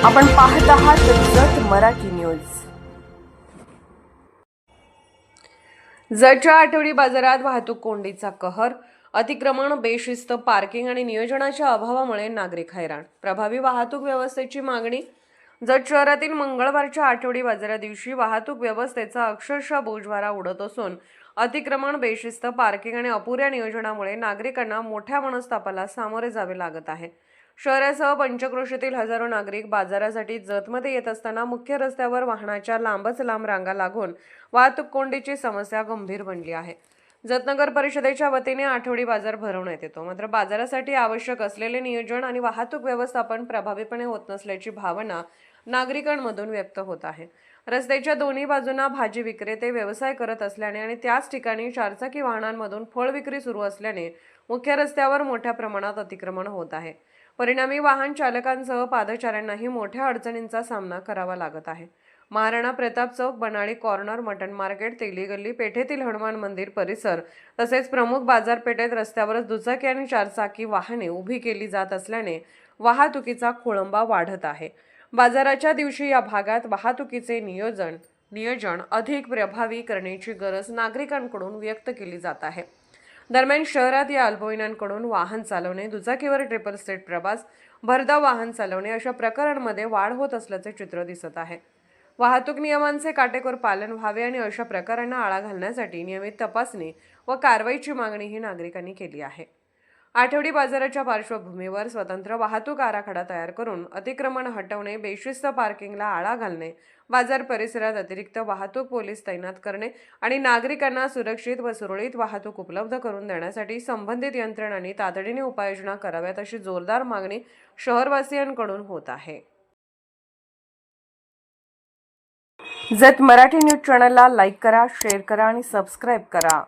आपण पाहत आहात जत मराठी न्यूज। जतच्या आठवडी बाजारात वाहतूक कोंडीचा कहर, अतिक्रमण, बेशिस्त पार्किंग आणि नियोजनाच्या अभावामुळे नागरिक हैराण। प्रभावी वाहतूक व्यवस्थेची मागणी। जत शहरातील मंगळवारच्या आठवडी बाजारा दिवशी वाहतूक व्यवस्थेचा अक्षरशः बोजवारा उडत असून अतिक्रमण, बेशिस्त पार्किंग आणि अपुऱ्या नियोजनामुळे नागरिकांना मोठ्या मनस्तापाला सामोरे जावे लागत आहे। शहरासह पंचक्रोशीतील हजारो नागरिक बाजारासाठी जतमध्ये येत असताना मुख्य रस्त्यावर वाहनाच्या लांबच लांब रांगा लागून वाहतूक कोंडीची समस्या गंभीर बनली आहे। जत नगर परिषदेच्या वतीने आठवडी बाजार भरवण्यात येतो, मात्र बाजारासाठी आवश्यक असलेले नियोजन आणि वाहतूक व्यवस्थापन प्रभावीपणे होत नसल्याची भावना नागरिकांमधून व्यक्त होत आहे। रस्त्याच्या दोन्ही बाजूंना भाजी विक्रेते व्यवसाय करत असल्याने आणि त्याच ठिकाणी चारचाकी वाहनांमधून फळ विक्री सुरू असल्याने मुख्य रस्त्यावर मोठ्या प्रमाणात अतिक्रमण होत आहे। परिणामी वाहन चालकांसह पादचाऱ्यांनाही मोठ्या अडचणींचा सामना करावा लागत आहे। महाराणा प्रताप चौक, बनाळी कॉर्नर, मटन मार्केट, तेली गल्ली, पेठेतील हनुमान मंदिर परिसर तसेच प्रमुख बाजारपेठेत रस्त्यावरच दुचाकी आणि चारचाकी वाहने उभी केली जात असल्याने वाहतुकीचा खोळंबा वाढत आहे। बाजाराच्या दिवशी या भागात वाहतुकीचे नियोजन अधिक प्रभावी करण्याची गरज नागरिकांकडून व्यक्त केली जात आहे। दरम्यान शहरात या अल्पवयीनांकडून वाहन चालवणे, दुचाकीवर ट्रिपल सीट प्रवास, भरधाव वाहन चालवणे अशा प्रकारांमध्ये वाढ होत असल्याचे चित्र दिसत आहे। वाहतूक नियमांचे काटेकोर पालन व्हावे आणि अशा प्रकारांना आळा घालण्यासाठी नियमित तपासणी व कारवाईची मागणीही नागरिकांनी केली आहे। आठवडी बाजाराच्या पार्श्वभूमीवर स्वतंत्र वाहतूक आराखडा तयार करून अतिक्रमण हटवणे, बेशिस्त पार्किंगला आळा घालणे, बाजार परिसरात अतिरिक्त वाहतूक पोलीस तैनात करणे आणि नागरिकांना सुरक्षित व सुरळीत वाहतूक उपलब्ध करून देण्यासाठी संबंधित यंत्रणांनी तातडीने उपाययोजना कराव्यात अशी जोरदार मागणी शहरवासियांकडून होत आहे। जत मराठी न्यूज चॅनलला लाईक करा, शेअर करा आणि सबस्क्राईब करा।